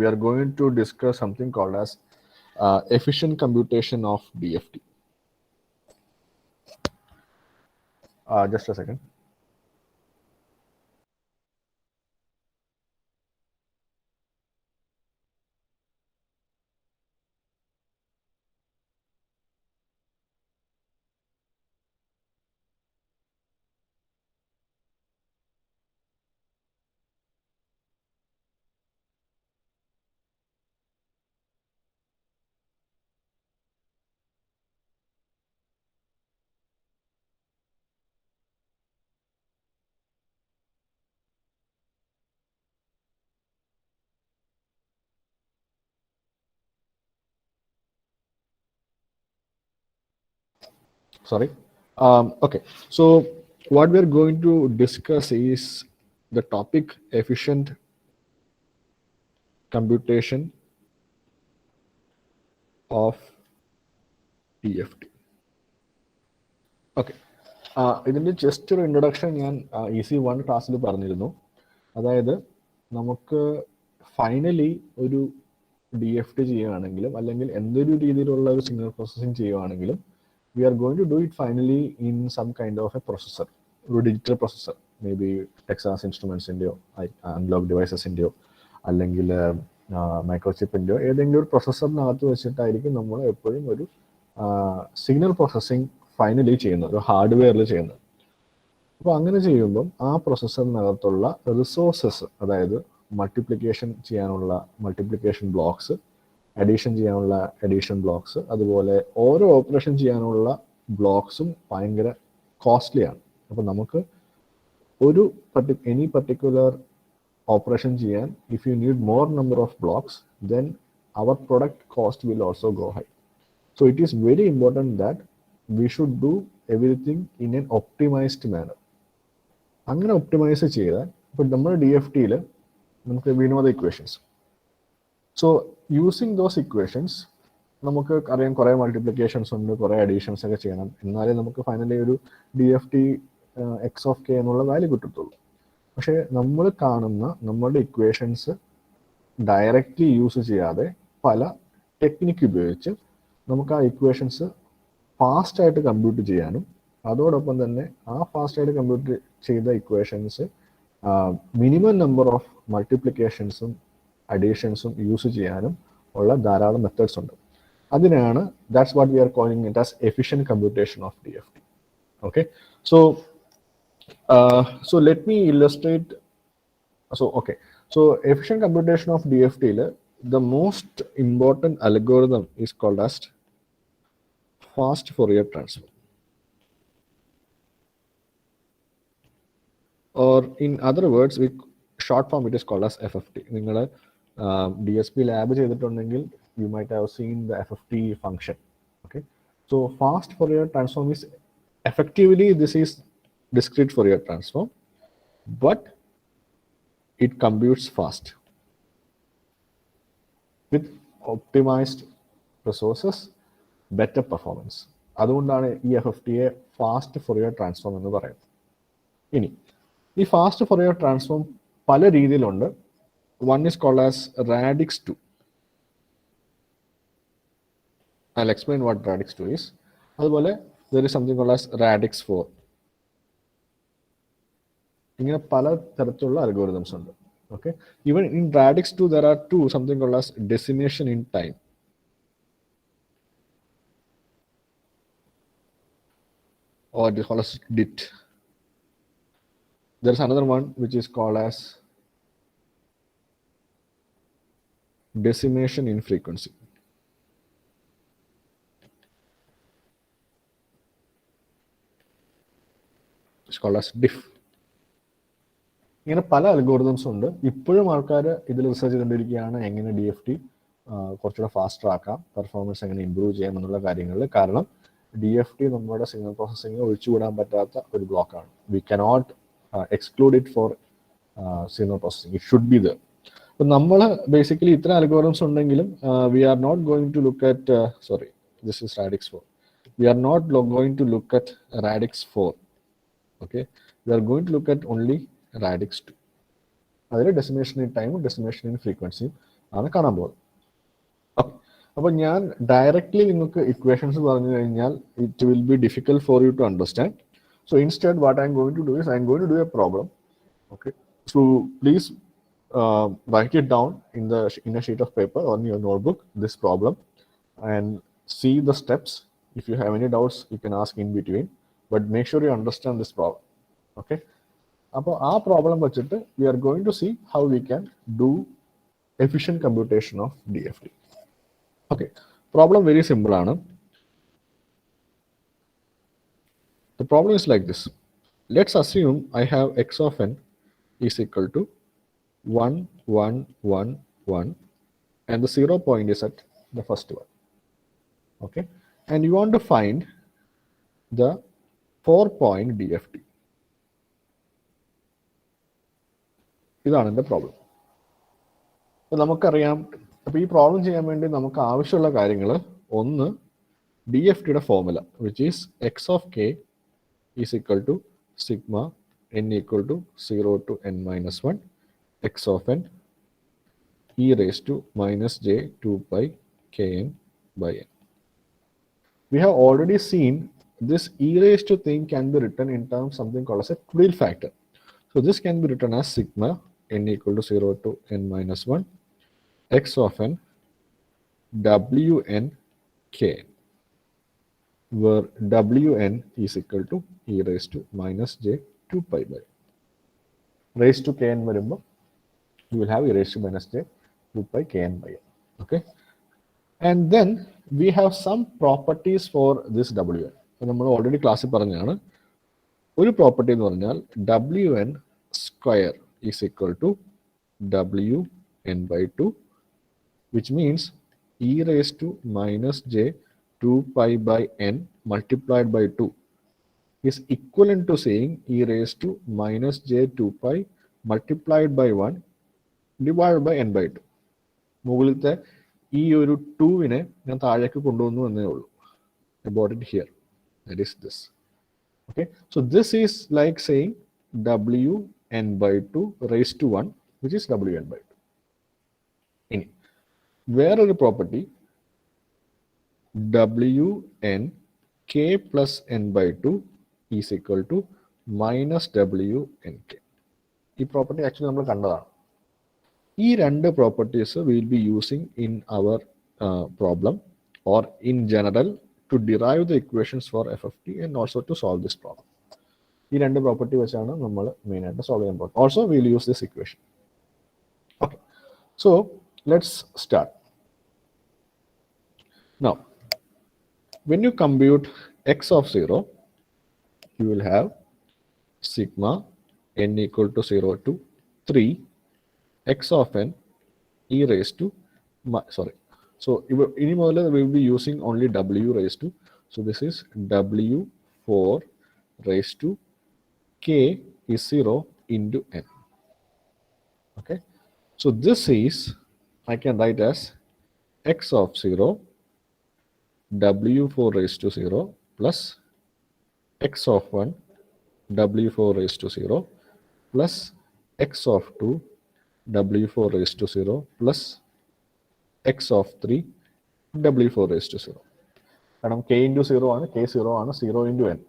we are going to discuss something called as efficient computation of DFT. Just a second. Sorry. Okay, so what we're going to discuss is the topic efficient computation of DFT. Okay, ഇതിൻ്റെ just ഒരു introduction ഞാൻ EC1 ക്ലാസ്സിൽ പറഞ്ഞിരുന്നു. അതായത് നമുക്ക് finally ഒരു DFT ചെയ്യുകയാണെങ്കിലും അല്ലെങ്കിൽ എന്തൊരു രീതിയിലുള്ള ഒരു സിഗ്നൽ പ്രോസസ്സിങ് ചെയ്യുകയാണെങ്കിലും we are going to do it finally in some kind of a processor, ഒരു digital processor, maybe Texas ഇൻസ്ട്രുമെൻസിൻ്റെയോ അനലോഗ് ഡിവൈസസിൻ്റെയോ അല്ലെങ്കിൽ മൈക്രോചിപ്പിൻ്റെയോ ഏതെങ്കിലും ഒരു പ്രൊസസ്സറിനകത്ത് വെച്ചിട്ടായിരിക്കും നമ്മൾ എപ്പോഴും ഒരു സിഗ്നൽ പ്രോസസ്സിങ് ഫൈനലി ചെയ്യുന്നത്, ഒരു ഹാർഡ്വെയറിൽ ചെയ്യുന്നത്. അപ്പോൾ അങ്ങനെ ചെയ്യുമ്പം ആ പ്രൊസസ്സറിനകത്തുള്ള റിസോഴ്സസ്, അതായത് മൾട്ടിപ്ലിക്കേഷൻ ചെയ്യാനുള്ള മൾട്ടിപ്ലിക്കേഷൻ ബ്ലോക്സ്, അഡീഷൻ ചെയ്യാനുള്ള അഡീഷൻ ബ്ലോക്സ്, അതുപോലെ ഓരോ ഓപ്പറേഷൻ ചെയ്യാനുള്ള ബ്ലോക്സും ഭയങ്കര കോസ്റ്റ്ലിയാണ്. അപ്പോൾ നമുക്ക് ഒരു എനി പർട്ടിക്കുലർ ഓപ്പറേഷൻ ചെയ്യാൻ if you need more number of blocks then our product cost will also go high. So it is very important that we should do everything in an optimised manner. അങ്ങനെ optimise ചെയ്താൽ ഇപ്പോൾ നമ്മുടെ DFT-യിൽ നമുക്ക് വീണുമത equations. So using those equations നമുക്ക് അറിയാം കുറേ മൾട്ടിപ്ലിക്കേഷൻസ് ഉണ്ട്, കുറേ അഡീഷൻസ് ഒക്കെ ചെയ്യണം, എന്നാലേ നമുക്ക് ഫൈനലി ഒരു DFT x(k) എന്നുള്ള വാല്യൂ കിട്ടത്തുള്ളൂ. പക്ഷേ നമ്മൾ കാണുന്ന നമ്മളുടെ ഇക്വേഷൻസ് ഡയറക്റ്റ്ലി യൂസ് ചെയ്യാതെ പല ടെക്നിക്ക് ഉപയോഗിച്ച് നമുക്ക് ആ ഇക്വേഷൻസ് ഫാസ്റ്റായിട്ട് കമ്പ്യൂട്ട് ചെയ്യാനും അതോടൊപ്പം തന്നെ ആ ഫാസ്റ്റായിട്ട് കമ്പ്യൂട്ട് ചെയ്ത ഇക്വേഷൻസ് മിനിമം നമ്പർ ഓഫ് മൾട്ടിപ്ലിക്കേഷൻസും അഡീഷൻസും യൂസ് ചെയ്യാനും ഉള്ള ധാരാളം മെത്തേഡ്സ് ഉണ്ട്. അതിനാണ് that's what we are calling it as efficient computation of DFT. Okay, so let me illustrate. So efficient computation of DFT-യിൽ the most important algorithm is called as fast Fourier transform, or in other words, short form it is called as FFT. നിങ്ങൾ DSP lab ചെയ്തിട്ടുണ്ടെങ്കിൽ you might have seen the FFT function. Okay, so fast Fourier transform is effectively this is discrete Fourier transform, but it computes fast with optimized resources, better performance. അതുകൊണ്ടാണ് ഈ FFT-യെ fast Fourier transform എന്ന് പറയുന്നത്. ഇനി ഈ fast Fourier transform പല രീതിയിലുണ്ട്. One is called as radix 2. I'll explain what radix 2 is. അതുപോലെ there is something called as radix 4. ഇങ്ങനെ പല തരത്തിലുള്ള അൽഗോരിതംസ് ഉണ്ട്. Okay, even in radix 2 there are something called as decimation in time. Or it is called as DIT. There is another one which is called as decimation in frequency. It's called as DIF. ഇങ്ങനെ പല algorithms ഉണ്ട്. ഇപ്പോഴും ആൾക്കാർ ഇതിൽ research ചെയ്തുകൊണ്ടിരിക്കുകയാണ് എങ്ങനെ DFT കുറച്ചുകൂടെ faster ആക്കാം, പെർഫോമൻസ് എങ്ങനെ ഇമ്പ്രൂവ് ചെയ്യാം എന്നുള്ള കാര്യങ്ങളിൽ. കാരണം DFT നമ്മുടെ സിഗ്നൽ പ്രോസസ്സിംഗ് ഒഴിച്ചുകൂടാൻ പറ്റാത്ത ഒരു ബ്ലോക്കാണ്. We cannot exclude it for signal processing, it should be there. അപ്പം നമ്മൾ ബേസിക്കലി ഇത്ര അൽഗോരിതംസ് ഉണ്ടെങ്കിലും we are not going to look at this is radix 4. We are not going to look at radix 4. Okay, we are going to look at only radix 2. അതിൽ decimation in ടൈമും decimation in ഫ്രീക്വൻസിയും ആണ് കാണാൻ പോകുന്നത്. Okay, അപ്പോൾ ഞാൻ directly നിങ്ങൾക്ക് equations പറഞ്ഞു കഴിഞ്ഞാൽ it will be difficult for you to understand. So instead what I'm going to do is I'm going to do a problem. Okay, so please write it down in a sheet of paper on your notebook, this problem, and see the steps. If you have any doubts you can ask in between, but make sure you understand this problem. Okay, അപ്പോൾ ആ problem വെച്ചിട്ട് we are going to see how we can do efficient computation of DFT. Okay, problem very simple ആണ്. The problem is like this. Let's assume I have x of n is equal to 1, 1, 1, 1, and the 0 point is at the first one. Okay, and you want to find the 4-point DFT. ഇതാണ് എൻ്റെ problem. അപ്പോൾ നമുക്കറിയാം, അപ്പോൾ ഈ problem ചെയ്യാൻ വേണ്ടി നമുക്ക് ആവശ്യമുള്ള കാര്യങ്ങൾ, ഒന്ന് DFTയുടെ formula which is x of k is equal to sigma n equal to 0 to n minus 1 x of n e raised to minus j 2 pi kn by n. We have already seen this e raised to thing can be written in terms something called as a Tudel factor. So this can be written as sigma n equal to 0 to n minus 1 x of n wn kn, where wn is equal to e raised to minus j 2 pi by raised to kn വരുമ്പോൾ you will have e raised to minus j 2 pi kn by n. Okay, and then we have some properties for this wn. നമ്മൾ already ക്ലാസ്സിൽ പറഞ്ഞാണ്, ഒരു property എന്ന് പറഞ്ഞാൽ wn square is equal to wn by 2, which means e raised to minus j 2 pi by n multiplied by 2 is equivalent to saying e raised to minus j 2 pi multiplied by 1 divided by n by 2. മുകളിലത്തെ ഈ ഒരു 2-നെ ഞാൻ താഴേക്ക് കൊണ്ടുവന്നു എന്നേ ഉള്ളൂ. I brought it here. That is this. Okay, so this is like saying wn by 2 raised to 1, which is wn by 2. ഇനി വേറൊരു property wn k plus n by 2 is equal to minus wnk. ഈ property actually നമ്മൾ കണ്ടതാണ്. ഈ രണ്ട് properties will be using in our problem or in general to derive the equations for FFT and also to solve this problem. ഈ രണ്ട് property വെച്ചാണ് നമ്മൾ മെയിനായിട്ട് സോൾവ് ചെയ്യാൻ പോകുന്നത്. Also will use this equation. Okay, so let's start. Now, when you compute x of 0, you will have sigma n equal to 0 to 3 x of n e raised to, so any model we will be using only w raised to, so this is w4 raised to k is 0 into n. Okay, so this is, I can write as x of 0 w4 raised to 0 plus x of 1 w4 raised to 0 plus x of 2 w4 raised to 0 plus x of 3 w4 raised to 0. കാരണം k into 0 ആണ്, k 0 ആണ്, 0 into n.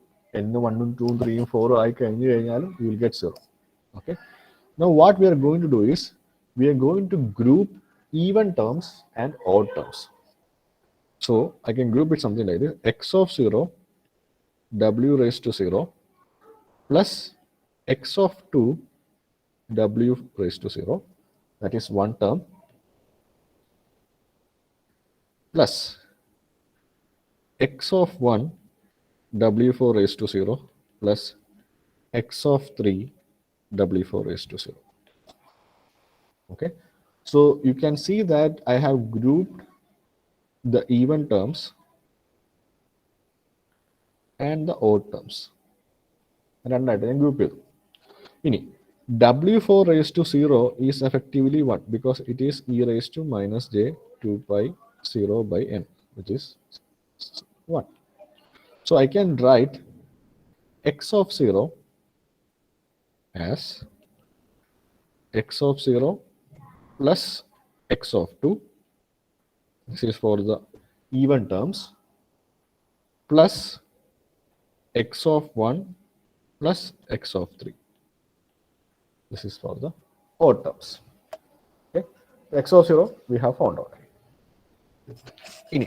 n 1 2 3 4 ആയി കഴിഞ്ഞു കഴിഞ്ഞാലും you will get 0. Okay, now what we are going to do is we are going to group even terms and odd terms. So I can group it something like this: x of 0 w raised to 0 plus x of 2 w raised to 0, that is one term, plus x of 1 w4 raised to 0 plus x of 3 w4 raised to 0. Okay, so you can see that I have grouped the even terms and the odd terms. രണ്ടായിട്ട് ഞാൻ group ചെയ്തു. ഇനി w4 raised to 0 is effectively what? Because it is e raised to minus j 2 pi 0 by n, which is 1. So I can write x of 0 as x of 0 plus x of 2, this is for the even terms, plus x of 1 plus x of 3. This is for the odd terms. Okay, x of 0 we have found out. ഇനി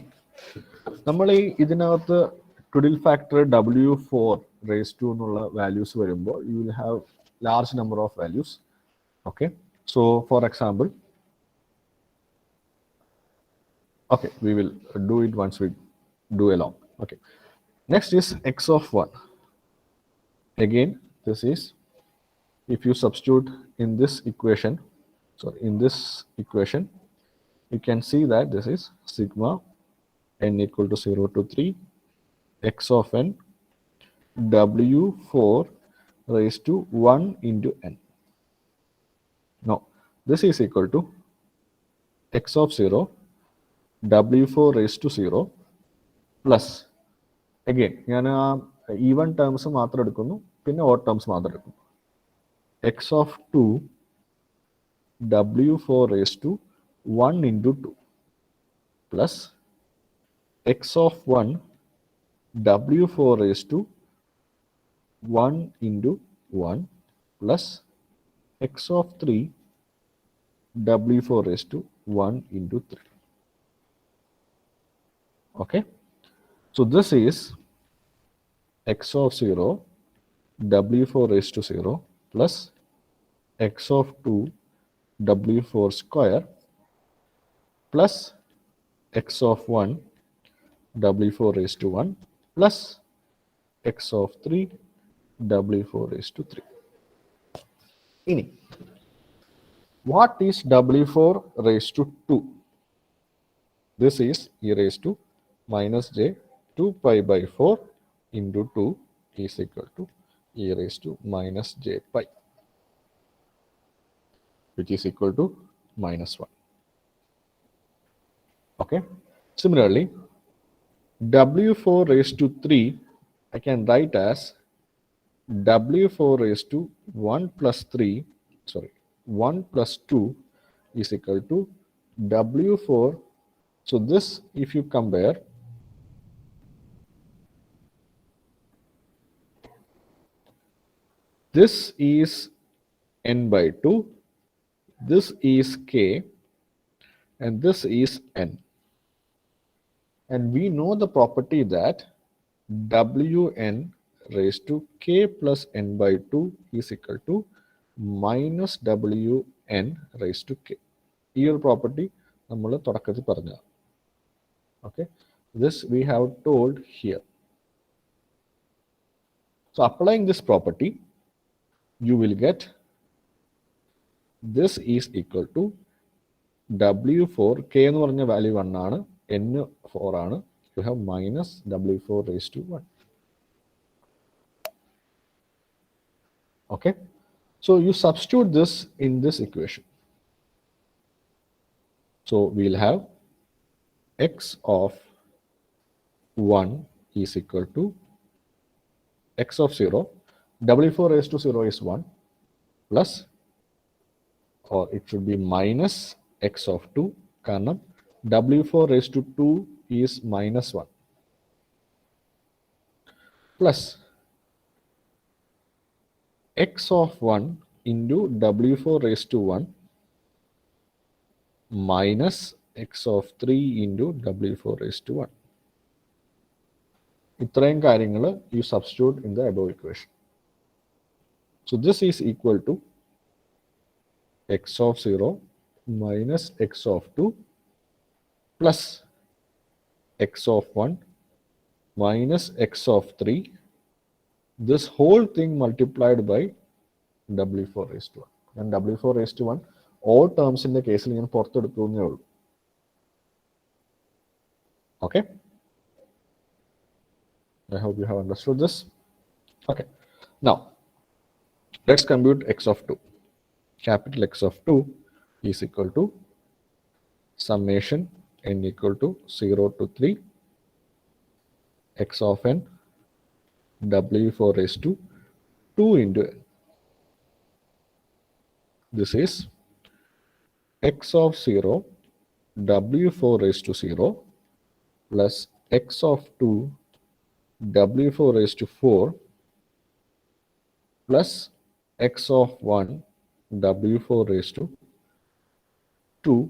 നമ്മൾ ഈ ഇതിനകത്ത് twiddle factor W4 raised to എന്നുള്ള values വരുമ്പോൾ you will have large number of values. Okay, so for example, okay, we will do it once we do along. Okay, next is x of 1. Again, this is, if you substitute in this equation, you can see that this is sigma n equal to 0 to 3 x of n W4 raised to 1 into n. Now, this is equal to x of 0 W4 raised to 0 plus, again, ഞാൻ even terms മാത്രം എടുക്കുന്നു, പിന്നെ odd terms മാത്രം എടുക്കുന്നു. x of 2 W4 raised to 1 into 2 plus x of 1 W4 raised to 1 into 1 plus x of 3 W4 raised to 1 into 3. Okay, so this is x of 0 W4 raised to 0 plus x of 2 W4 square plus x of 1 W4 raised to 1 plus x of 3 W4 raised to 3. Ini, what is W4 raised to 2? This is e raised to minus j 2 pi by 4 into 2 is equal to e raised to minus j pi, which is equal to minus 1. Okay, similarly, W4 raised to 3 I can write as W4 raised to 1 plus 2 is equal to W4. So this, if you compare, this is n by 2, this is k, and this is n. And we know the property that Wn raised to k plus n by 2 is equal to minus Wn raised to k. ഈ ഒരു property നമ്മൾ തുടക്കത്തിൽ പറഞ്ഞു. Okay, this we have told here. So applying this property, you will get this is equal to W4, k എന്ന് പറഞ്ഞ value 1 ആണ്, n 4 ആണ്, you have minus W4 raised to 1. Okay, so you substitute this in this equation. So we'll have x of 1 is equal to x of 0, W4 raised to 0 is 1 plus, or it should be minus x of 2, കാരണം W4 raised to 2 is minus 1 plus x of 1 into W4 raised to 1 minus x of 3 into W4 raised to 1. ഇത്രയും കാര്യങ്ങൾ you substitute in the above equation. So this is equal to x of 0 minus x of 2 plus x of 1 minus x of 3, this whole thing multiplied by W4 raised to 1. And W4 raised to 1 all terms in the case ഞാൻ പുറത്തെടുക്കുന്നേ ഉള്ളൂ. Okay, I hope you have understood this. Okay, now let's compute x of 2. Capital X of 2 is equal to summation n equal to 0 to 3 x of n W4 raised to 2 into n. This is x of 0 w4 raised to 0 plus x of 2 w4 raised to 4 plus x of 1 w4 raised to 2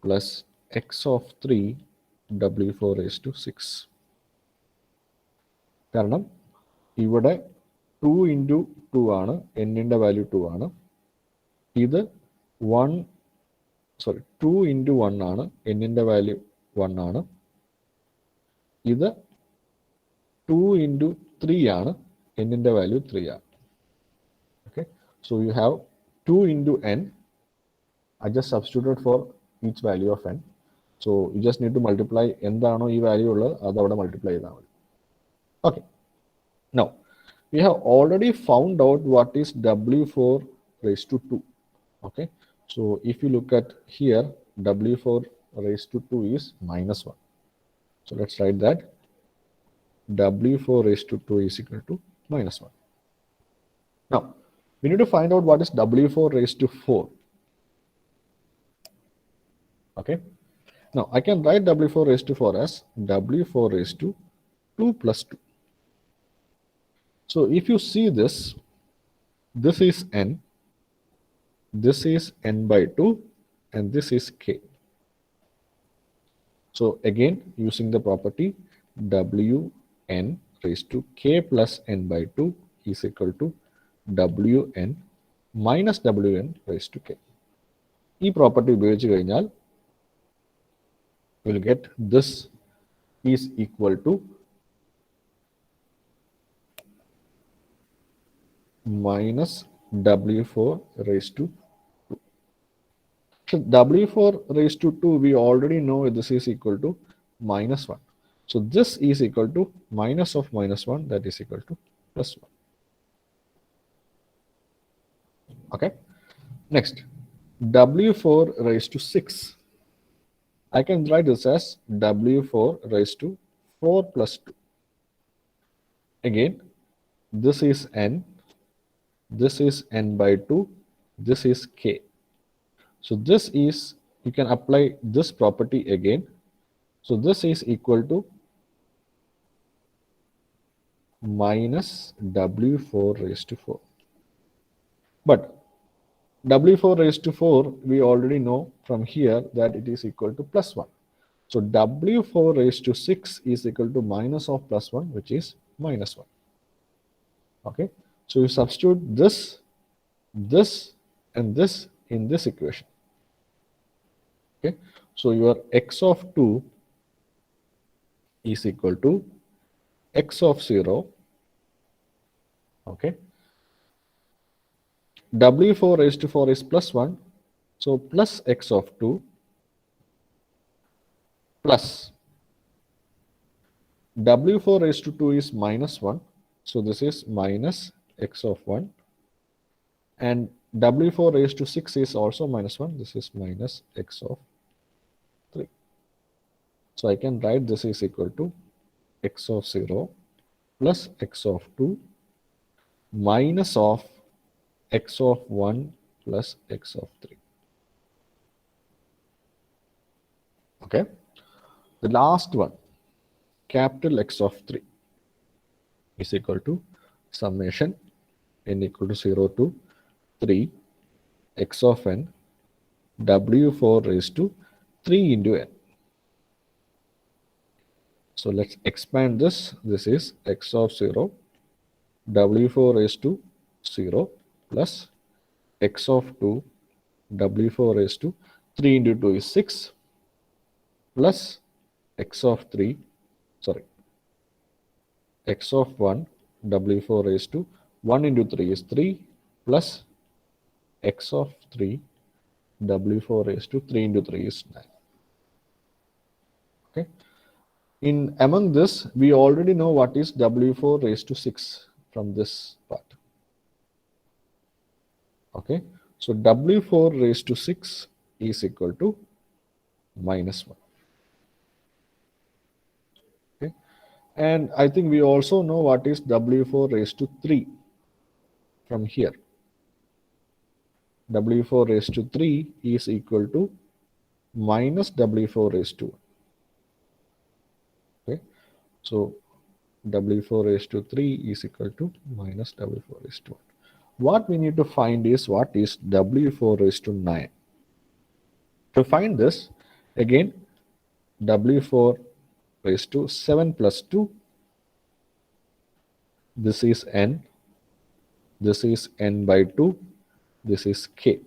plus x of 3 w4 raised to 6. കാരണം ഇവിടെ 2 into 2 ആണ്, എന്നിൻ്റെ value 2 ആണ്. ഇത് 2 into 1 ആണ്, എന്നിൻ്റെ value 1 ആണ്. ഇത് 2 ഇൻറ്റു 3 ആണ്, എന്നിൻ്റെ വാല്യൂ 3 ആണ്. Okay, so you have 2 into n. I just substituted for each value of n. So you just need to multiply എന്താണോ ഈ വാല്യൂ ഉള്ളത് അത് അവിടെ മൾട്ടിപ്ലൈ ചെയ്താൽ മതി. Okay, now we have already found out what is w4 raised to 2. Okay, so if you look at here, w4 raised to 2 is -1. So let's write that w4 raised to 2 is equal to -1. Now we need to find out what is w4 raised to 4. Okay, now I can write w4 raised to 4 as w4 raised to 2 plus 2. So if you see this is n, this is n by 2, and this is k. So again, using the property wn raised to k plus n by 2 is equal to wn minus wn raised to k. ഈ property ഉപയോഗിച്ച് കഴിഞ്ഞാൽ we'll get this is equal to minus w4 raised to 2. So w4 raised to 2, we already know this is equal to -1. So this is equal to minus of -1, that is equal to +1. Okay, next w4 raised to 6. I can write this as w4 raised to 4 plus 2. Again, this is n, this is n by 2, this is k. So this is, you can apply this property again. So this is equal to minus w4 raised to 4. But w4 raised to 4, we already know from here that it is equal to +1. So w4 raised to 6 is equal to minus of +1, which is -1. Okay, so you substitute this, and this in this equation. Okay, so your x of 2 is equal to x of 0. Okay, w4 raised to 4 is +1, so plus x of 2 plus w4 raised to 2 is -1, so this is minus x of 1, and w4 raised to 6 is also -1, this is minus x of 3. So I can write this is equal to x of 0 plus x of 2 minus of x of 1 plus x of 3. Okay, the last one, capital X of 3 is equal to summation n equal to 0 to 3 x of n w4 raised to 3 into n. So let's expand this. This is x of 0 w4 raised to 0 plus x of 2 w4 raised to 3 into 2 is 6 plus x of 3, sorry, x of 1 w4 raised to 1 into 3 is 3 plus x of 3 w4 raised to 3 into 3 is 9. Okay, in among this we already know what is w4 raised to 6 from this part. Okay, so w4 raised to 6 is equal to -1. Okay, and I think we also know what is w4 raised to 3 from here. w4 raised to 3 is equal to minus W4 raised to 1. Okay, so W4 raised to 3 is equal to minus W4 raised to 1. What we need to find is what is W4 raised to 9. To find this, again, W4 raised to 7 plus 2, this is n, this is n by 2, this is k.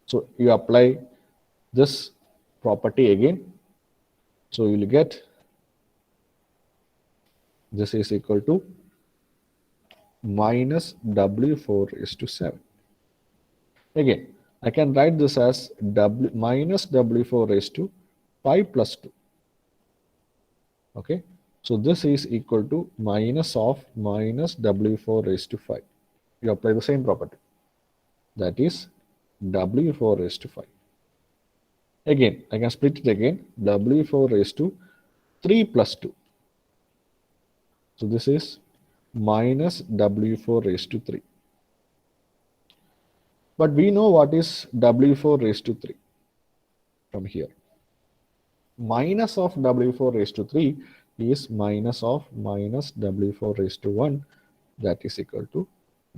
So you apply this property again, so you will get this is equal to minus W4 raised to 7. Again, I can write this as W minus W4 raised to 5 plus 2. Okay, so this is equal to minus of minus W4 raised to 5. You apply the same property, that is W4 raised to 5. Again, I can split it again, W4 raised to 3 plus 2. So this is minus W4 raised to 3. But we know what is W4 raised to 3 from here. Minus of W4 raised to 3 is minus of minus W4 raised to 1, that is equal to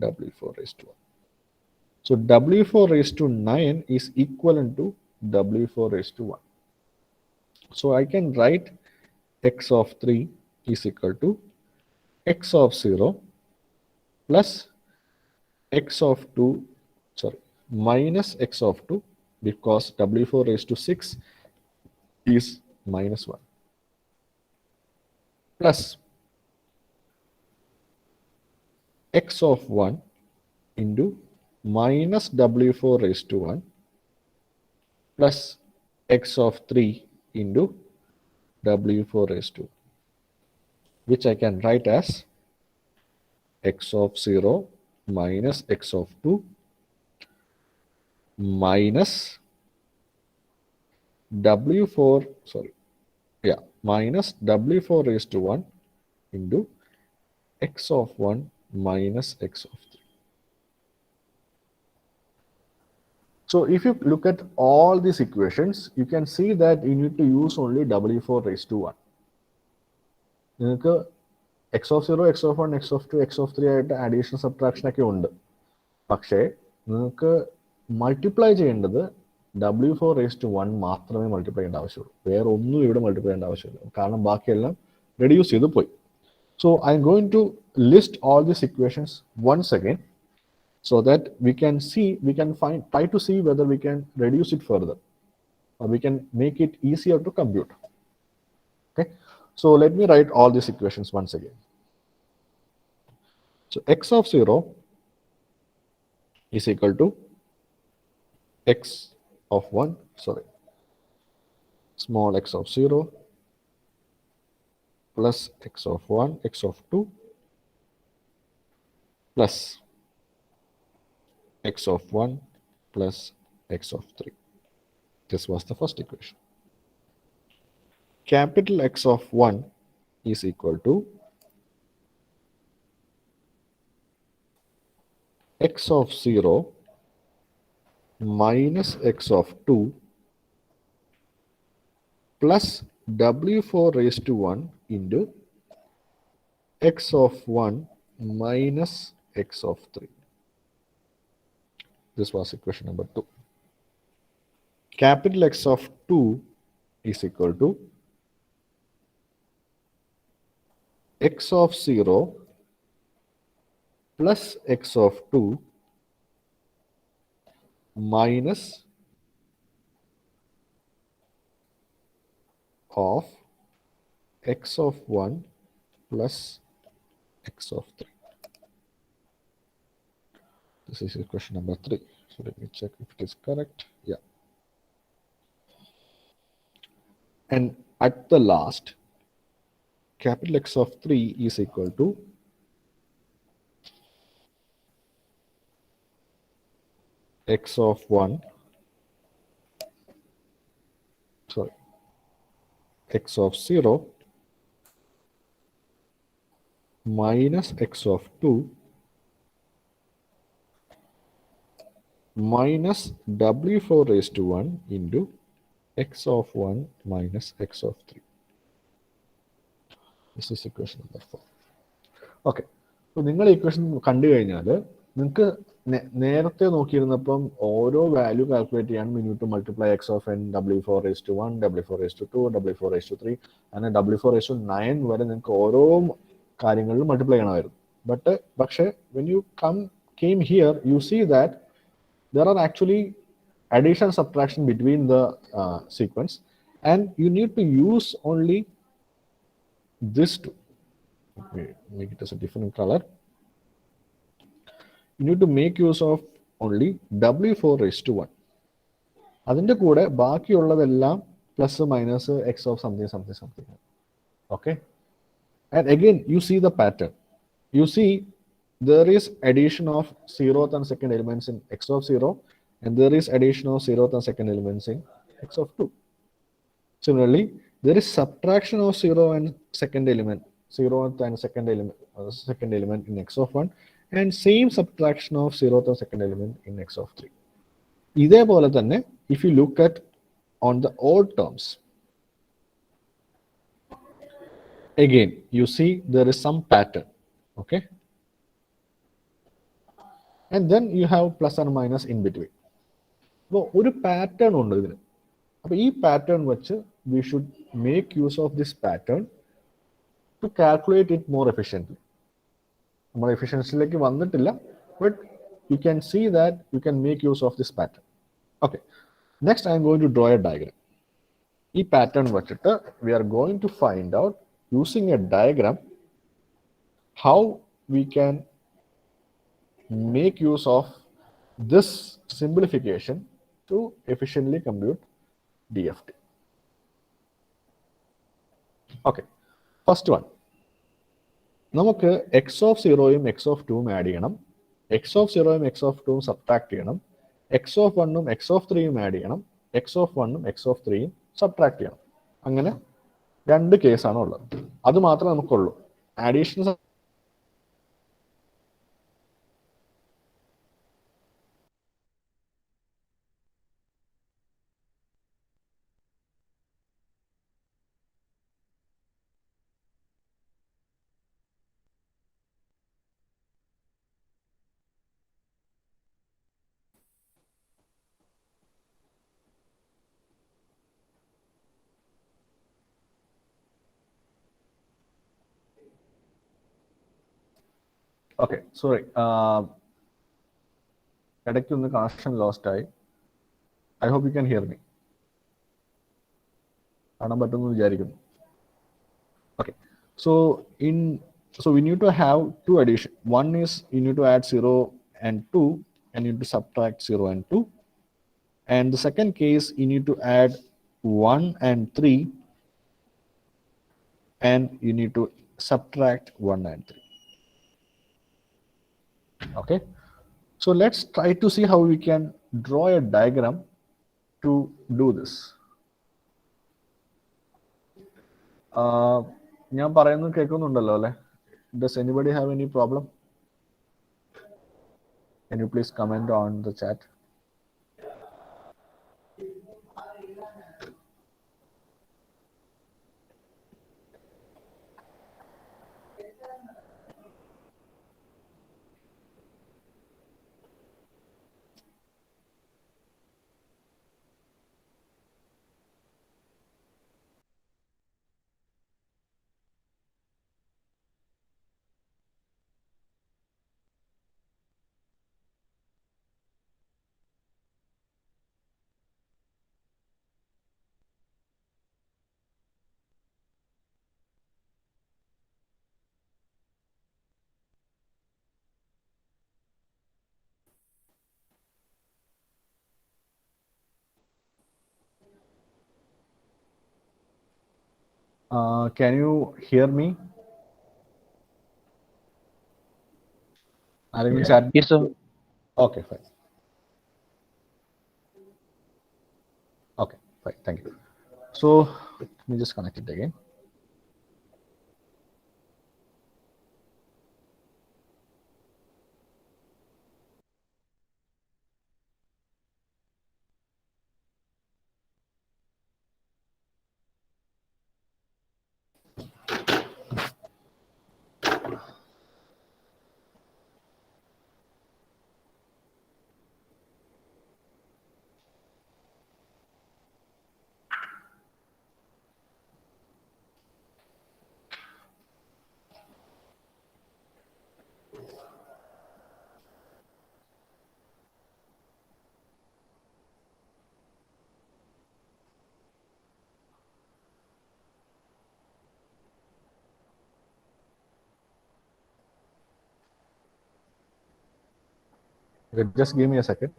W4 raised to 1. So W4 raised to 9 is equivalent to W4 raised to 1. So I can write x of 3 is equal to x of 0 plus x of 2, sorry, minus x of 2, because W4 raised to 6 is minus 1, plus x of 1 into minus W4 raised to 1 plus x of 3 into W4 raised to 1, which I can write as x of 0 minus x of 2 minus W4, minus W4 raised to 1 into x of 1 minus x of 3. So if you look at all these equations, you can see that you need to use only W4 raised to 1. നിങ്ങൾക്ക് X of 0, X of 1, X of 2, x of 3 ആയിട്ട് addition subtraction ഒക്കെ ഉണ്ട്. പക്ഷേ നിങ്ങൾക്ക് multiply ചെയ്യേണ്ടത് W4 raised to 1 മാത്രമേ multiply ചെയ്യേണ്ട ആവശ്യമുള്ളൂ. വേറെ ഒന്നും ഇവിടെ മൾട്ടിപ്ലൈ ചെയ്യേണ്ട ആവശ്യമില്ല, കാരണം ബാക്കിയെല്ലാം റെഡ്യൂസ് ചെയ്ത് പോയി. So I'm going to list all these equations once again, so that we can try to see whether we can reduce it further, or we can make it easier to compute. Okay, so let me write all these equations once again. So x of 0 is equal to x of 1, small x of 0 plus x of 1, x of 2 plus x of 1 plus x of 3. This was the first equation. Capital X of 1 is equal to x of 0 minus x of 2 plus W4 raised to 1 into x of 1 minus x of 3. This was equation number 2. Capital X of 2 is equal to x of 0 plus x of 2 minus of x of 1 plus x of 3. This is equation number 3. So let me check if it is correct. Yeah. And at the last, capital X of 3 is equal to x of 1, x of 0 minus x of 2 minus W4 raised to 1 into x of 1 minus x of 3. This is equation number 4. Okay, അപ്പോൾ നിങ്ങൾ equation കണ്ടു കഴിഞ്ഞാൽ നിങ്ങൾക്ക് നേരത്തെ നോക്കിയിരുന്നപ്പം ഓരോ value calculate ചെയ്യാൻ you need to multiply x of n W4/1, W4/2, W4/3 അങ്ങനെ W4/9 വരെ നിങ്ങൾക്ക് ഓരോ കാര്യങ്ങളിലും മൾട്ടിപ്ലൈ ചെയ്യണമായിരുന്നു. പക്ഷേ when you came here, you see that there are actually addition subtraction between the sequence, and you need to use only this two. Okay, make it as a different color. You need to make use of only W4/1. അതിൻ്റെ കൂടെ ബാക്കിയുള്ളതെല്ലാം plus minus x of something something something. Okay, and again you see the pattern. You see there is addition of 0th and second elements in x of 0, and there is addition of 0th and second elements in x of 2. Similarly, there is subtraction of 0th and second element in x of 1, and same subtraction of 0th and second element in x of 3. ഇതേപോലെ തന്നെ if you look at on the odd terms, again you see there is some pattern. Okay, and then you have plus and minus in between. അപ്പോൾ ഒരു pattern ഉണ്ട് ഇതിന്. അപ്പോൾ ഈ pattern വെച്ച് we should make use of this pattern to calculate it more efficiently. നമ്മൾ എഫിഷ്യൻസിയിലേക്ക് വന്നിട്ടില്ല, but you can see that you can make use of this pattern. Okay, next I am going to draw a diagram. ഈ pattern വെച്ചിട്ട് we are going to find out using a diagram how we can make use of this simplification to efficiently compute DFT. Okay, first one, നമുക്ക് x of സീറോയും x of ടൂവും add ചെയ്യണം, x of സീറോയും x of ടൂവും subtract ചെയ്യണം, x of വണ്ണും x of ത്രീയും add ചെയ്യണം, എക്സ് ഓഫ് വണ്ണും എക്സ് ഓഫ് ത്രീയും സബ്ട്രാക്ട് ചെയ്യണം. അങ്ങനെ രണ്ട് കേസാണ് ഉള്ളത്. അത് മാത്രമേ നമുക്കുള്ളൂ. ആഡീഷൻസ് ഓക്കെ, സോറി, ഇടയ്ക്കൊന്ന് കണക്ഷൻ ലോസ്റ്റ് ആയി. I hope you can hear me. കാണാൻ പറ്റുമെന്ന് വിചാരിക്കുന്നു. Okay, so we need to have two addition. One is you need to add 0 and 2, and you need to subtract 0 and 2. And the second case, you need to add 1 and 3, and you need to subtract 1 and 3. Okay, so let's try to see how we can draw a diagram to do this. ഞാൻ പറയുന്നത് കേൾക്കുന്നുണ്ടല്ലോ അല്ലേ? Does anybody have any problem? Can you please comment on the chat? Can you hear me? Chat? Yes, sir. Okay, fine. Okay, fine. Thank you. So let me just connect it again. Just give me a second.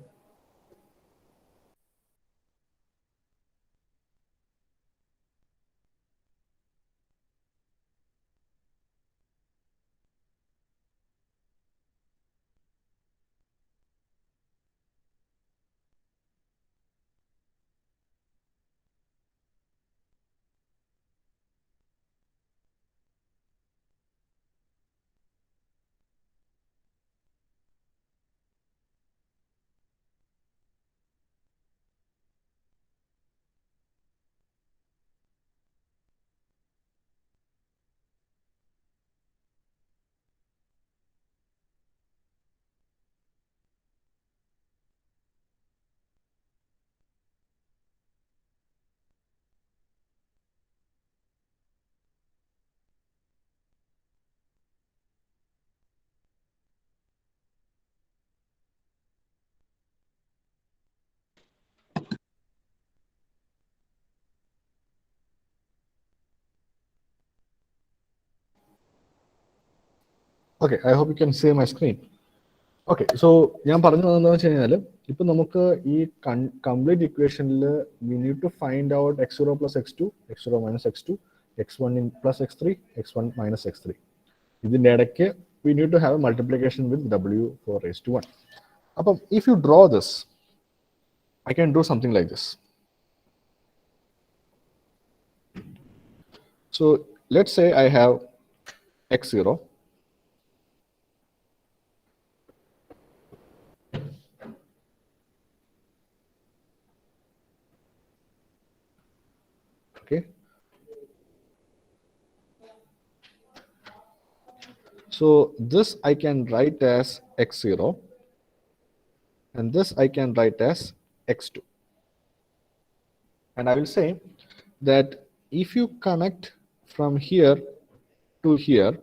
Okay, I hope you can see my screen. Okay, so ഞാൻ പറഞ്ഞു വന്നതെന്ന് വെച്ച് കഴിഞ്ഞാൽ ഇപ്പൊ നമുക്ക് ഈ complete ഇക്വേഷനിൽ we need to find out x0 plus x2, x0 minus x2, x1 plus x3, x1 minus x3. ഇതിന്റെ ഇടയ്ക്ക് we need to have a multiplication with w4 raised to 1. അപ്പം if you draw this, I can do something like this. So let's say I have x0. Okay. So this I can write as x0, and this I can write as x2. And I will say that if you connect from here to here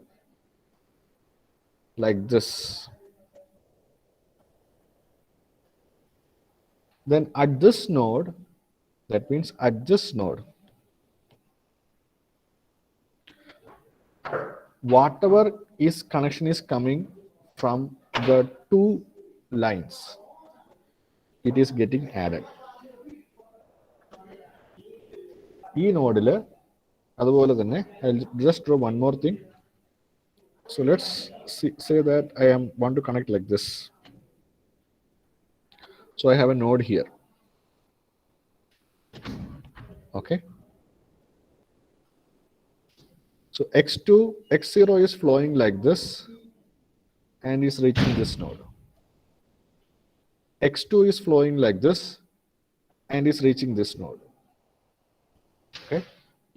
like this, then at this node, that means at this node, whatever is connection is coming from the two lines, it is getting added. ഈ നോഡിൽ അതുപോലെ തന്നെ I'll just draw one more thing. So let's say that I want to connect like this. So I have a node here. Okay. So x0 is flowing like this and is reaching this node. x2 is flowing like this and is reaching this node. Okay.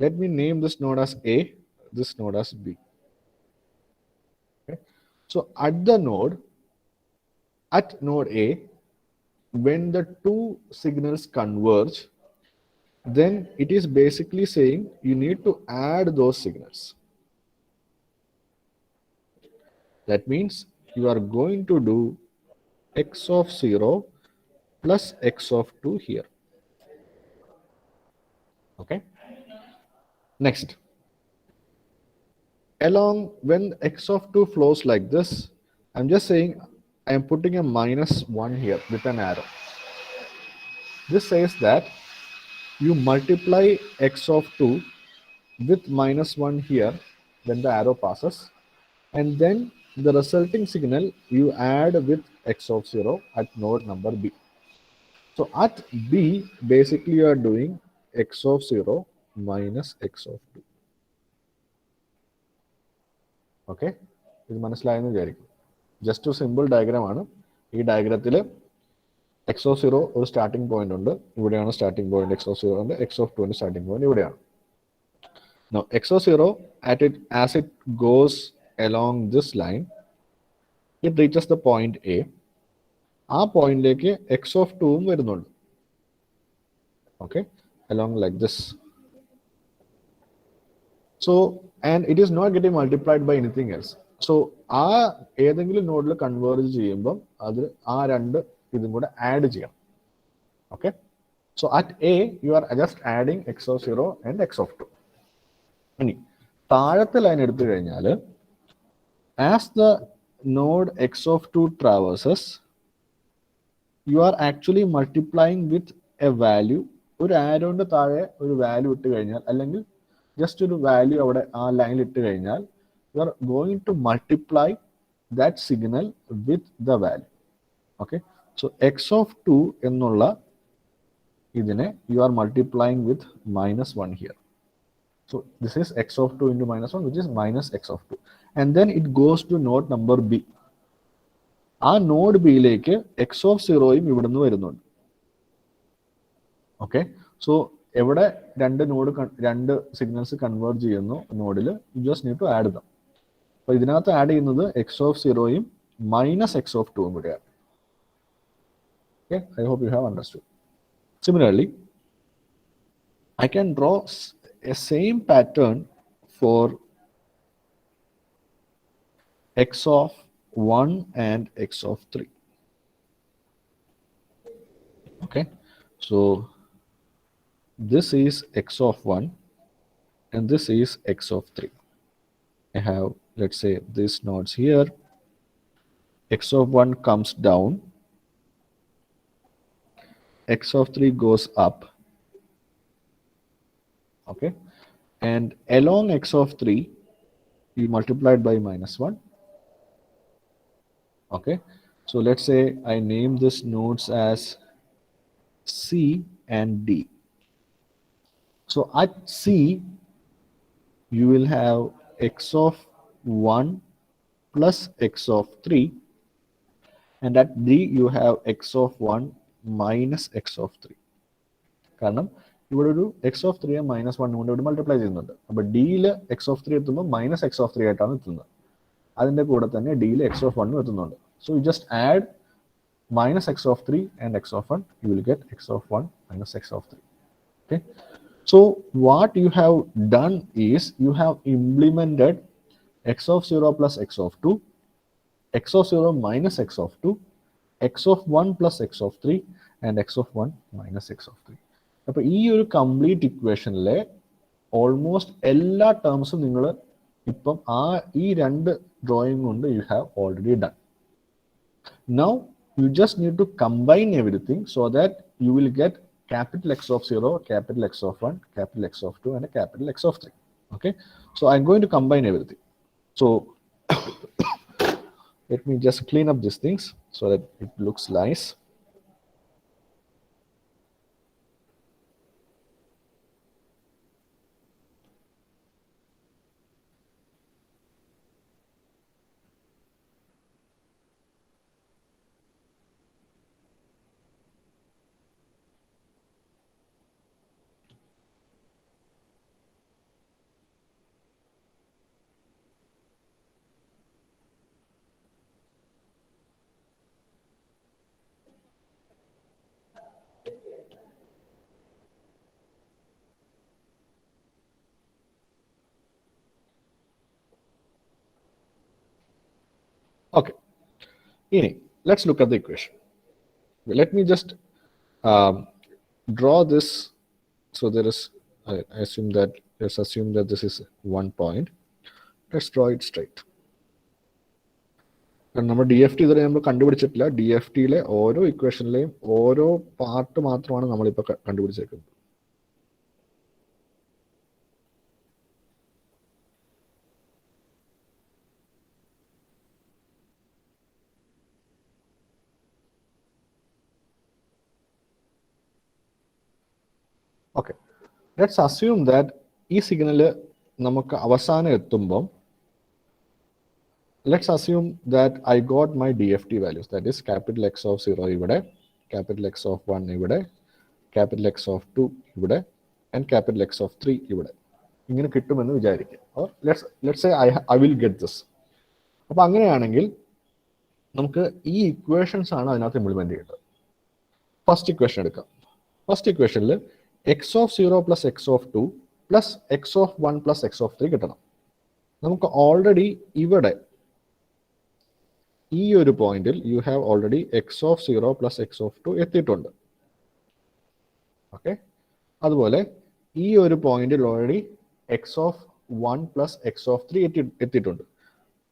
Let me name this node as A, this node as B. Okay. So at node A, when the two signals converge, then it is basically saying you need to add those signals. That means you are going to do x of 0 plus x of 2 here. Okay. Next, along when x of 2 flows like this, I'm just saying I am putting a -1 here with an arrow. This says that you multiply x of 2 with -1 here when the arrow passes, and then the resulting signal you add with x of 0 at node number B. So at B, basically you are doing x of 0 minus x of 2. Okay, ഇത് മനസ്സിലായെന്ന് വിചാരിക്കും. Just ഒരു simple diagram ആണ്. ഈ ഡയഗ്രത്തിൽ x of 0 ഒരു starting point ഉണ്ട്, ഇവിടെയാണ് starting point x of 0 ഉണ്ട്, x of 2 ന്റെ സ്റ്റാർട്ടിംഗ് പോയിന്റ് ഇവിടെയാണ്. Now x of 0 as it goes along this line, it reaches the point A. ആ പോയിന്റിലേക്ക് x of 2 വരുന്നുണ്ട്. Okay, along like this. So, and it is not getting multiplied by anything else. So ആ ഏതെങ്കിലും നോഡിൽ converge ചെയ്യുമ്പോൾ അത് ആ രണ്ട് ഇതും കൂടെ ആഡ് ചെയ്യണം. Okay, so at A you are just adding x of 0 and x of 2. ഇനി താഴത്തെ ലൈൻ എടുത്തു കഴിഞ്ഞാൽ as the node x of 2 traverses, you are actually multiplying with a value. ഒരു ആരോന്റെ താഴെ ഒരു വാല്യൂ ഇട്ട് കഴിഞ്ഞാൽ അല്ലെങ്കിൽ ജസ്റ്റ് ഒരു വാല്യൂ അവിടെ ആ ലൈനിൽ ഇട്ട് കഴിഞ്ഞാൽ you are going to multiply that signal with the value. Okay, so x of 2 എന്നുള്ള ഇതിനെ you are multiplying with -1 here. So this is x of 2 into -1, which is minus x of 2, and then it goes to node number b. ആ node ബിയിലേക്ക് X of സീറോയും ഇവിടുന്ന് വരുന്നുണ്ട്. Okay, so എവിടെ രണ്ട് signals convert ചെയ്യുന്നു നോഡിൽ, you just need to add them. അപ്പോൾ ഇതിനകത്ത് add ചെയ്യുന്നത് എക്സ് ഓഫ് സീറോയും മൈനസ് എക്സ് ഓഫ് ടുവും കൂടെയാണ്. Okay, I hope you have understood. Similarly I can draw a same pattern for x of 1 and x of 3. Okay, so this is x of 1 and this is x of 3. I have, let's say, these nodes here. X of 1 comes down, x of 3 goes up. Okay, and along x of 3 you multiply it by -1. Okay, so let's say I name this nodes as C and D. So at C you will have x of 1 plus x of 3, and at D you have x of 1 minus x of 3. കാരണം ഇവിടെ ഒരു X of 3 -1 കൊണ്ട് ഇവിടെ multiply ചെയ്യുന്നുണ്ട്. അപ്പോൾ ഡിയിൽ X of 3 എത്തുമ്പോൾ minus x of 3 ആയിട്ടാണ് എത്തുന്നത്. അതിൻ്റെ കൂടെ തന്നെ ഡിയിൽ എക്സ് ഓഫ് 1 എത്തുന്നുണ്ട്. So you just add minus x of 3 and x of 1, you will get x of 1 minus x of 3. Okay, so what you have done is you have implemented x of 0 plus x of 2, x of 0 minus x of 2, x of 1 plus x of 3, and x of 1 minus x of 3. അപ്പോൾ ഈ ഒരു complete ഇക്വേഷനിലെ almost എല്ലാ ടേംസും നിങ്ങൾ ഇപ്പം ഈ രണ്ട് drawing കൊണ്ട് you have already done. Now you just need to combine everything so that you will get capital X of 0, capital X of 1, capital X of 2, and a capital X of 3. Okay, so I'm going to combine everything. So let me just clean up these things so that it looks nice. Okay, let's look at the equation. Let me just draw this. So there is, let's assume that this is 1 point. Let's draw it straight. നമ്മൾ D F T ഇതുവരെ നമ്മൾ കണ്ടുപിടിച്ചിട്ടില്ല. D F ടിയിലെ ഓരോ ഇക്വേഷനിലെയും ഓരോ part മാത്രമാണ് നമ്മളിപ്പോൾ കണ്ടുപിടിച്ചേക്കുന്നത്. Okay, let's assume that ഈ signal നമുക്ക് അവസാനം എത്തുമ്പം let's assume that I got my DFT values, that is capital X of 0 ഇവിടെ, capital X of 1 ഇവിടെ, capital X of 2 ഇവിടെ, and capital X of 3 ഇവിടെ. ഇങ്ങനെ കിട്ടുമെന്ന് വിചാരിക്കുക. or let's say I will get this. അപ്പോൾ അങ്ങനെയാണെങ്കിൽ നമുക്ക് ഈ ഇക്വേഷൻസ് ആണ് അതിനകത്ത് ഇംപ്ലിമെന്റ് ചെയ്യേണ്ടത്. ഫസ്റ്റ് ഇക്വേഷൻ എടുക്കാം. ഫസ്റ്റ് ഇക്വേഷനിൽ X of 0 plus x of 2 plus x of 1 plus x of 3 കിട്ടണം. നമുക്ക് ഓൾറെഡി ഇവിടെ ഈ ഒരു പോയിന്റിൽ you have already X of 0 plus x of 2 എത്തിയിട്ടുണ്ട്. ഓക്കെ, അതുപോലെ ഈ ഒരു പോയിന്റിൽ already X of 1 plus x of 3 എത്തിയിട്ടുണ്ട്.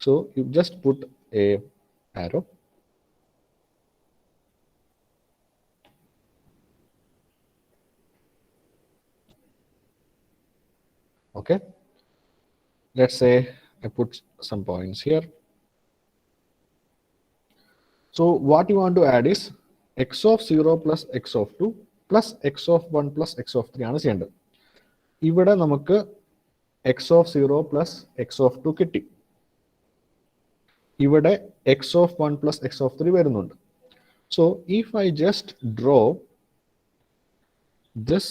So you just put a arrow. Okay, let's say I put some points here. So what you want to add is x of 0 plus x of 2 plus x of 1 plus x of 3 ആണ് ചെയ്യേണ്ടത്. ഇവിടെ നമുക്ക് x of 0 plus x of 2 കിട്ടി. ഇവിടെ x of 1 plus x of 3 വരുന്നുണ്ട്. So if I just draw this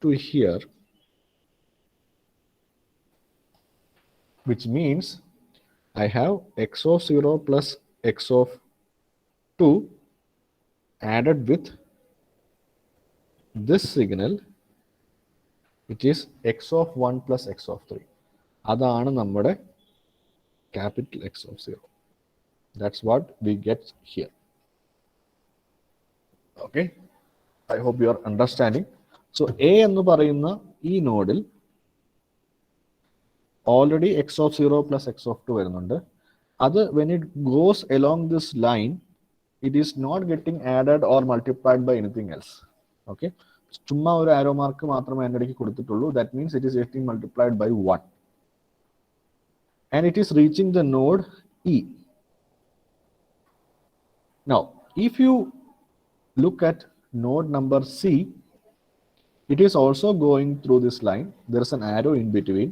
to here, which means I have x of 0 plus x of 2 added with this signal, which is x of 1 plus x of 3. അതാണ് നമ്മുടെ capital X of 0. That's what we get here. Okay, I hope you are understanding. So A എന്ന് പറയുന്ന ഈ നോഡിൽ already x of 0 plus x of 2 വരുന്നുണ്ട്. അത് when it goes along this line, it is not getting added or multiplied by anything else. Okay, ചുമ്മാ ഒരു arrow mark മാത്രമേ അതിൻ്റെ ഇടയ്ക്ക് കൊടുത്തിട്ടുള്ളൂ. That means it is getting multiplied by 1. And it is reaching the node E. Now, if you look at node number C, it is also going through this line. There is an arrow in between,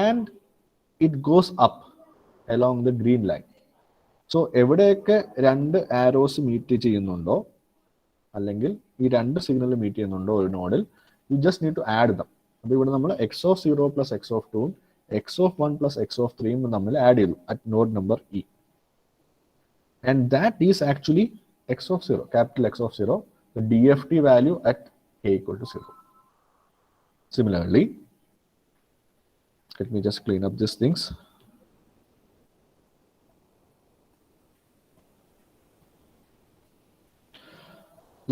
and it goes up along the green line. So, എവിടെയൊക്കെ രണ്ട് arrows meet ചെയ്യുന്നുണ്ടോ അല്ലെങ്കിൽ ഈ രണ്ട് signal meet ചെയ്യുന്നുണ്ടോ ഒരു നോഡിൽ, you just need to add them. അപ്പോൾ ഇവിടെ നമ്മൾ x of 0 plus x of 2 x of 1 plus x of 3 നമ്മൾ ആഡ് ചെയ്തു at node number E. And that is actually x of 0, capital X of 0, the DFT value at a equal to 0. Similarly, let me just clean up these things.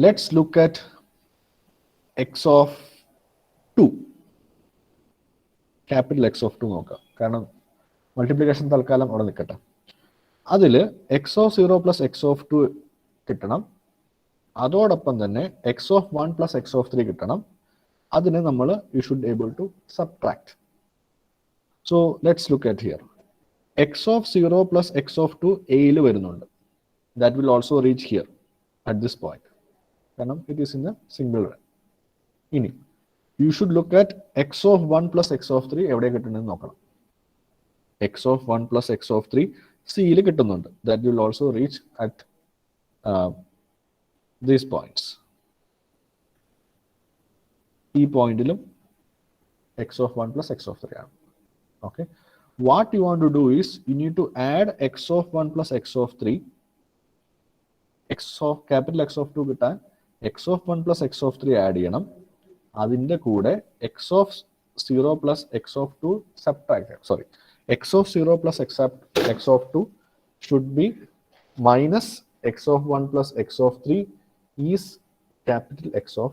Let's look at x of 2, capital X of 2 നോക്കാം. കാരണം multiplication തൽക്കാലം അവിടെ നിൽക്കട്ടെ. അതിൽ x of 0 plus x of 2 കിട്ടണം. അതോടൊപ്പം തന്നെ x of 1 plus x of 3 കിട്ടണം. അതിനെ നമ്മൾ you should able to subtract. So let's look at here. X of 0 plus x of 2 എയിൽ വരുന്നുണ്ട്. That will also reach here at this point. കാരണം it is in a single run. ഇനി you should look at x of 1 plus x of 3 എവിടെ കിട്ടുന്നതെന്ന് നോക്കണം. X of 1 plus x of 3 സിയിൽ കിട്ടുന്നുണ്ട്. That will also reach at these points. ഈ പോയിന്റിലും x of 1 plus x of 3 ആണ്. Okay, what you want to do is you need to add x of 1 plus x of 3, x of capital x of 2 കിട്ടാൻ x of 1 plus x of 3 add ചെയ്യണം. അതിൻ്റെ കൂടെ x of 0 plus x of 2 subtract ചെയ്യണം. Sorry, x of 0 plus x of 2 should be minus x of 1 plus x of 3 is capital X of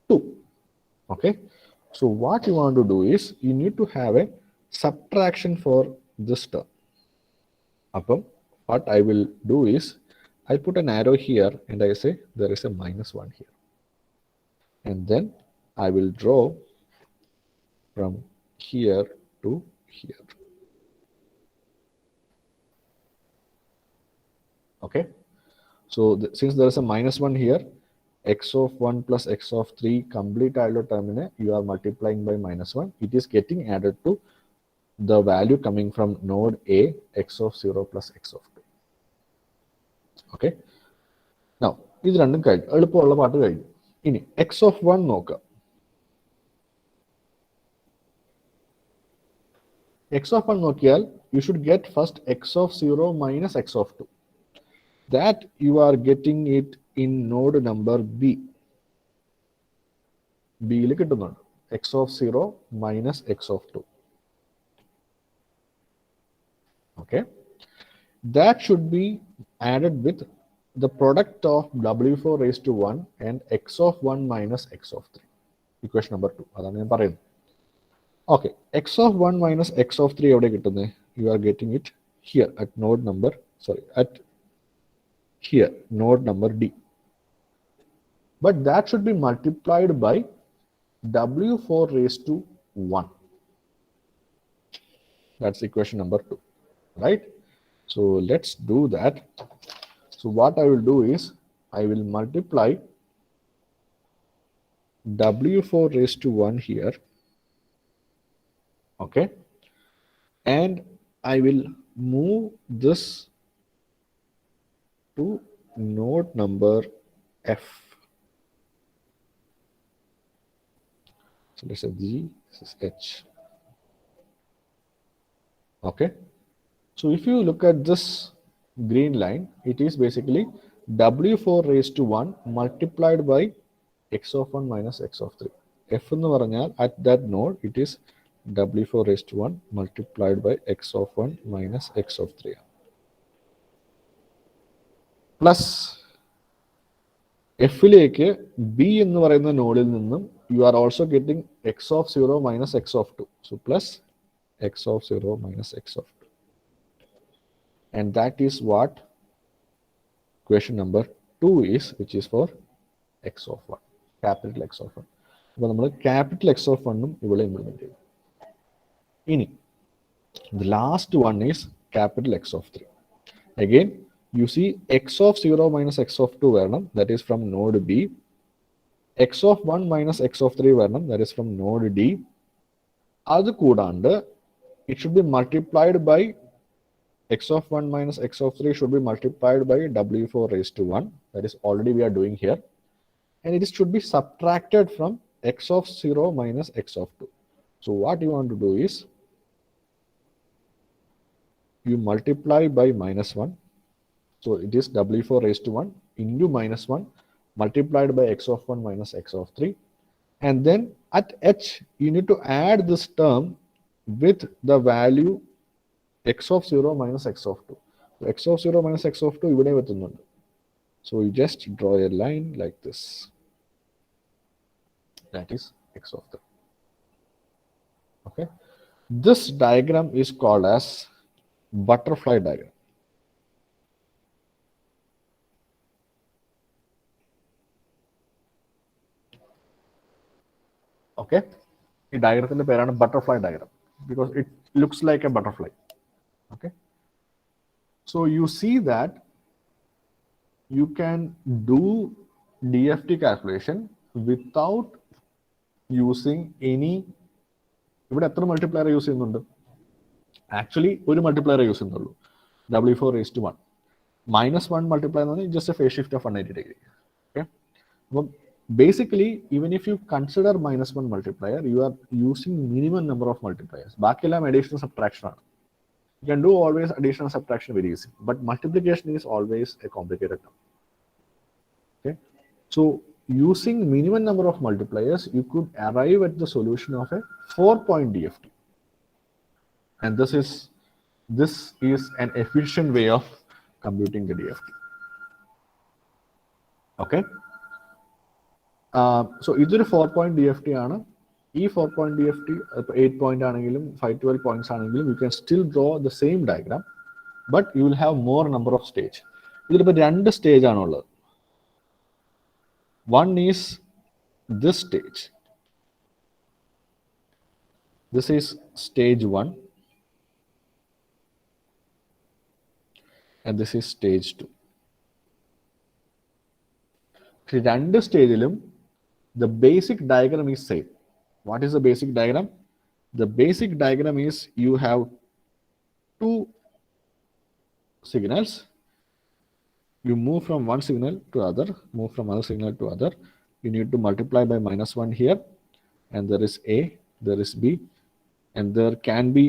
2. Okay, so what you want to do is you need to have a subtraction for this term. Appo what I will do is I put an arrow here and I say there is a minus 1 here, and then I will draw from here to here. Okay, so since there is a minus 1 here, x of 1 plus x of 3 complete idle terminal you are multiplying by minus 1. It is getting added to the value coming from node A, x of 0 plus x of 2. Okay, now ഇത് രണ്ടും കഴിഞ്ഞു, എളുപ്പമുള്ള പാട്ട് കഴിഞ്ഞു. ഇനി x of 1 നോക്കാം. x of 1 നോക്കിയാൽ you should get first x of 0 minus x of 2. That you are getting it in node number B. B യിൽ കിട്ടുന്നുണ്ട് x of 0 minus x of 2. Okay, that should be added with the product of w4 raised to 1 and x of 1 minus x of 3. Equation number 2. അതാണ് ഞാൻ പറയുന്നത്. Okay, x of 1 minus x of 3 എവിടെ കിട്ടുന്നത്? You are getting it here at node number, sorry, at here, node number D. But that should be multiplied by w4 raised to 1. That's equation number 2, right? So let's do that. So what I will do is I will multiply W4 raised to 1 here, okay? And I will move this to node number F. So let's say G, this is H. Okay. So if you look at this green line, it is basically W4 raised to 1 multiplied by x of 1 minus x of 3. F എന്ന് പറഞ്ഞാൽ at that node, it is W4 raised to 1 multiplied by x of 1 minus x of 3. Plus Fലേക്ക് B എന്ന് പറയുന്ന നോഡിൽ നിന്നും you are also getting x of 0 minus x of 2. So plus x of 0 minus x of 2. And that is what equation number 2 is, which is for x of 1, capital X of 1. അപ്പോൾ നമ്മൾ capital X of 1 ഇവിടെ implement ചെയ്യും. ഇനി the last one is capital X of 3. Again, you see x of 0 minus x of 2 വരണം, that is from node B. x of 1 minus x of 3 വരണം, that is from node D. അത് കൂടാണ്ട് it should be multiplied by x of 1 minus x of 3 should be multiplied by W4 raised to 1. That is already we are doing here. And it should be subtracted from x of 0 minus x of 2. So what you want to do is you multiply by minus 1. So it is W4 raised to 1 into minus 1 multiplied by x of 1 minus x of 3. And then at h, you need to add this term with the value x of 0 minus x of 2. So x of 0 minus x of 2 ഇവിടെ വരുന്നുണ്ട്. So you just draw a line like this. That is x of 3. Okay. This diagram is called as butterfly diagram. Okay. ഈ ഡയഗ്രത്തിന്റെ പേരാണ് butterfly diagram because it looks like a butterfly. Okay. So you see that you can do DFT calculation without using any. ഇവിടെ എത്ര multiplier use ചെയ്യുന്നുണ്ട്? Actually ഒരു multiplier use ചെയ്യുന്നുള്ളൂ, W4 raised to 1. -1 multiply എന്ന് പറഞ്ഞാൽ just a phase shift of 180 degree. Okay. അപ്പം basically, even if you consider -1 multiplier, you are using minimum number of multipliers. ബാക്കിയെല്ലാം addition subtraction ആണ്. You can do always addition and subtraction very easy, but multiplication is always a complicated term. Okay. So using minimum number of multipliers, you could arrive at the solution of a 4-point DFT. And this is an efficient way of computing the DFT. Okay. So ഇതൊരു 4-point DFT ആണ്. ഈ 4-point DFT 8-point ആണെങ്കിലും 512 points ആണെങ്കിലും you can still draw the same diagram, but you will have more number of stage. ഇതിലിപ്പോൾ 2 stage ആണുള്ളത്. One is this stage. This is stage 1 and this is stage 2. രണ്ട് സ്റ്റേജിലും the basic diagram is same. What is the basic diagram? The basic diagram is you have 2 signals. You move from one signal to other, move from other signal to other. You need to multiply by -1 here, and there is A, there is B, and there can be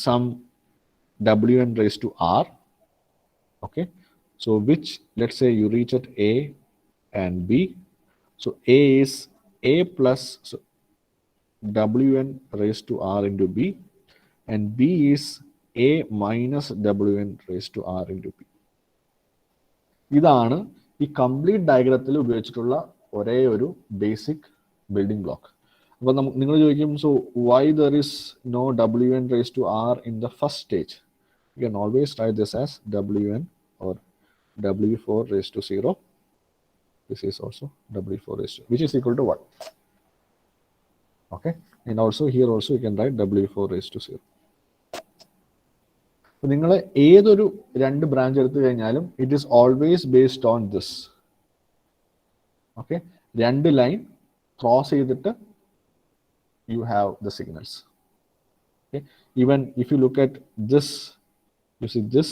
some Wn raised to R. Okay, so which, let's say you reach at A and B. So A is A plus Wn raised to R into B, and B is A minus Wn raised to R into B. ഇതാണ് ഈ complete ഡയഗ്രത്തിൽ ഉപയോഗിച്ചിട്ടുള്ള ഒരേ ഒരു basic building block. അപ്പോൾ നിങ്ങൾ ചോദിക്കും, so why there is no Wn raised to R in the first stage? You can always write this as Wn or W4 raised to 0. This is also W4 raised to, which is equal to 1. Okay. And also here also you can write W4 raised to 0. നിങ്ങൾ ഏതൊരു രണ്ട് branch എടുത്തു കഴിഞ്ഞാലും it is always based on this. Okay, രണ്ട് line cross ചെയ്തിട്ട് you have the signals. Okay, even if you look at this, you see this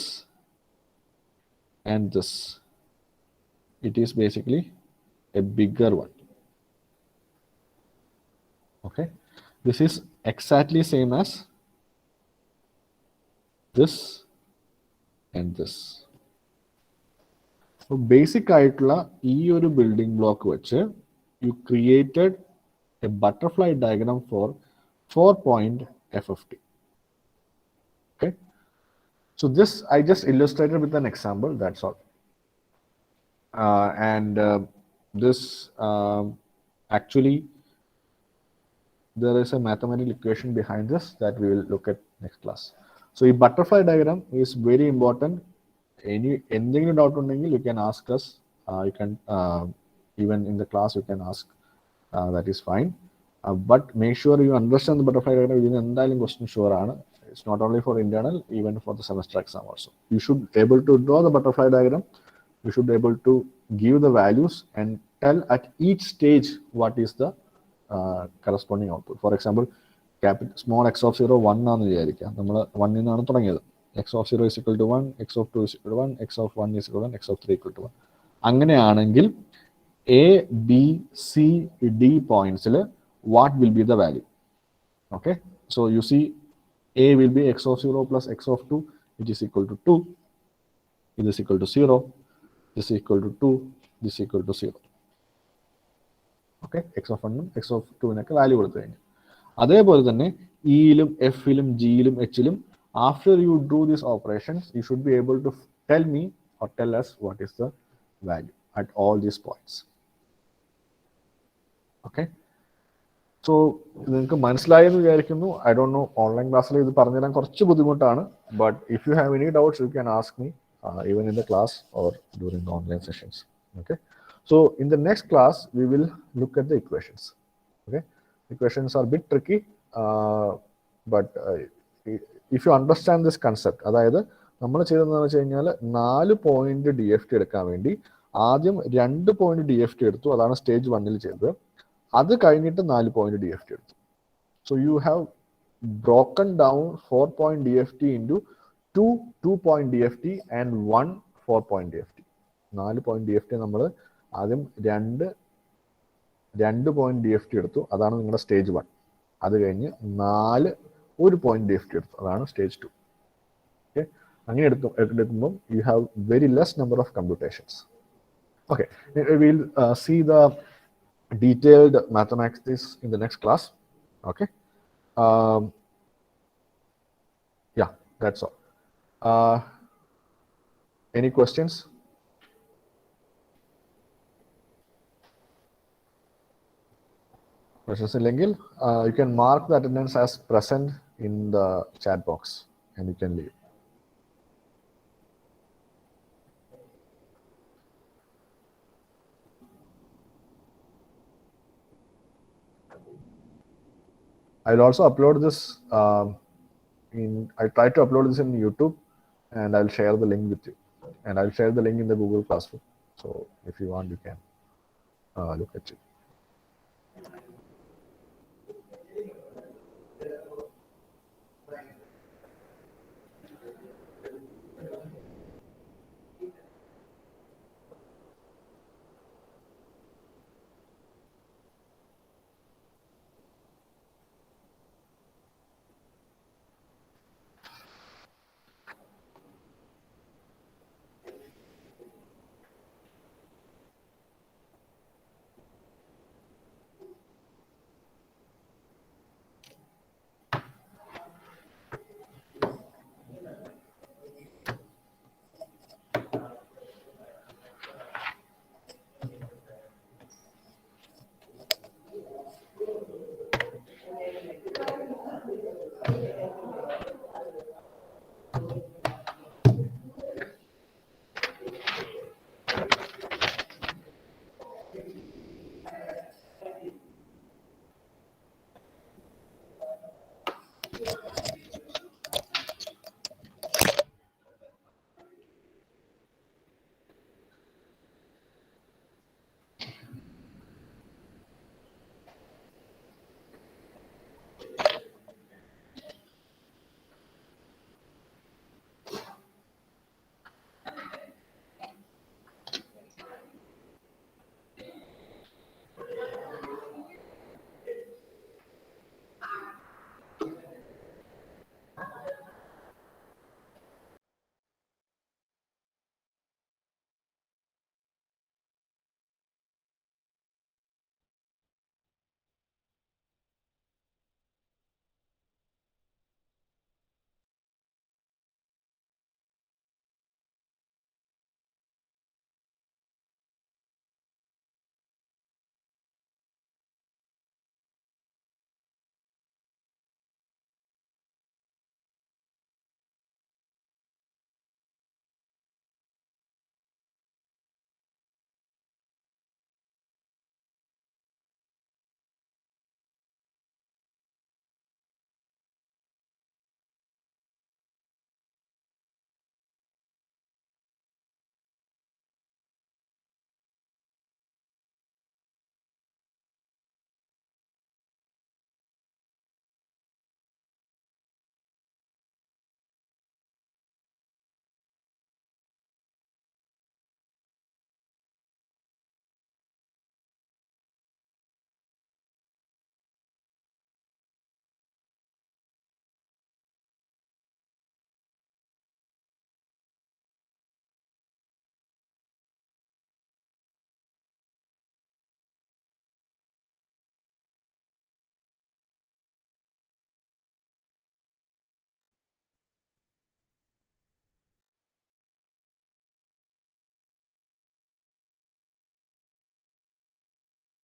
and this, it is basically a bigger one. Okay, this is exactly same as this and this. So basic ആയിട്ടുള്ള ഈ ഒരു building block വെച്ച് you created a butterfly diagram for 4-point FFT. Okay, so this I just illustrated with an example, that's all. And this actually there is a mathematical equation behind this that we will look at next class. So a butterfly diagram is very important. Anything doubt undengil you can ask us, you can even in the class you can ask, that is fine. But make sure you understand the butterfly diagram. You endalum question sure aanu. It's not only for internal, even for the semester exam also. You should be able to draw the butterfly diagram. You should be able to give the values and tell at each stage what is the corresponding output. For example, small x of 0 1 ആണെന്ന് വിചാരിക്കുക. നമ്മൾ 1 നിന്നാണ് തുടങ്ങിയത്. x of 0 is equal to 1, x of 2 is equal to 1, x of 1 is equal to 1, x of 3 equal to 1. അങ്ങനെയാണെങ്കിൽ A, B, C, D points, what will be the value? Okay, so you see A will be x of 0 plus x of 2, which is equal to 2. This is equal to 0. This is equal to 2. This is equal to 0. Okay, x of 1 x of 2 നൊക്കെ value കൊടുത്തു കഴിഞ്ഞു. അതേപോലെ തന്നെ ഇയിലും എഫിലും ജിയിലും എച്ചിലും after you do these operations you should be able to tell me or tell us what is the value at all these points. Okay, so നിങ്ങൾക്ക് മനസ്സിലായെന്ന് വിചാരിക്കുന്നു. I don't know, online ക്ലാസ്സിൽ ഇത് പറഞ്ഞു തരാൻ കുറച്ച് ബുദ്ധിമുട്ടാണ്. But if you have any doubts you can ask me even in the class or during the online sessions. Okay, so in the next class we will look at the equations. Okay, equations are a bit tricky, but if you understand this concept, അതായത് നമ്മൾ ചെയ്തതെന്ന് വെച്ച് കഴിഞ്ഞാൽ 4 point D F T എടുക്കാൻ വേണ്ടി ആദ്യം 2 point D F T എടുത്തു. അതാണ് സ്റ്റേജ് 1-ൽ ചെയ്തത്. അത് കഴിഞ്ഞിട്ട് 4 പോയിന്റ് ഡി എഫ് ടി എടുത്തു. So you have broken down 4 point D F T into 2 point D F T and 1 4 point D F T. 4 point D F T നമ്മൾ ആദ്യം 2 point D F T എടുത്തു. അതാണ് നിങ്ങളുടെ stage 1. അത് കഴിഞ്ഞ് 1 point D F T എടുത്തു. അതാണ് stage 2. Okay, അങ്ങനെ എടുക്കുമ്പോൾ you have very less number of computations. Okay, we'll see the detailed mathematics in the next class. Okay, yeah, that's all. Any questions? Questions illengil you can mark the attendance as present in the chat box and you can leave. I'll also upload this I try to upload this in YouTube and I'll share the link with you, and I'll share the link in the Google Classroom. So if you want you can look at it.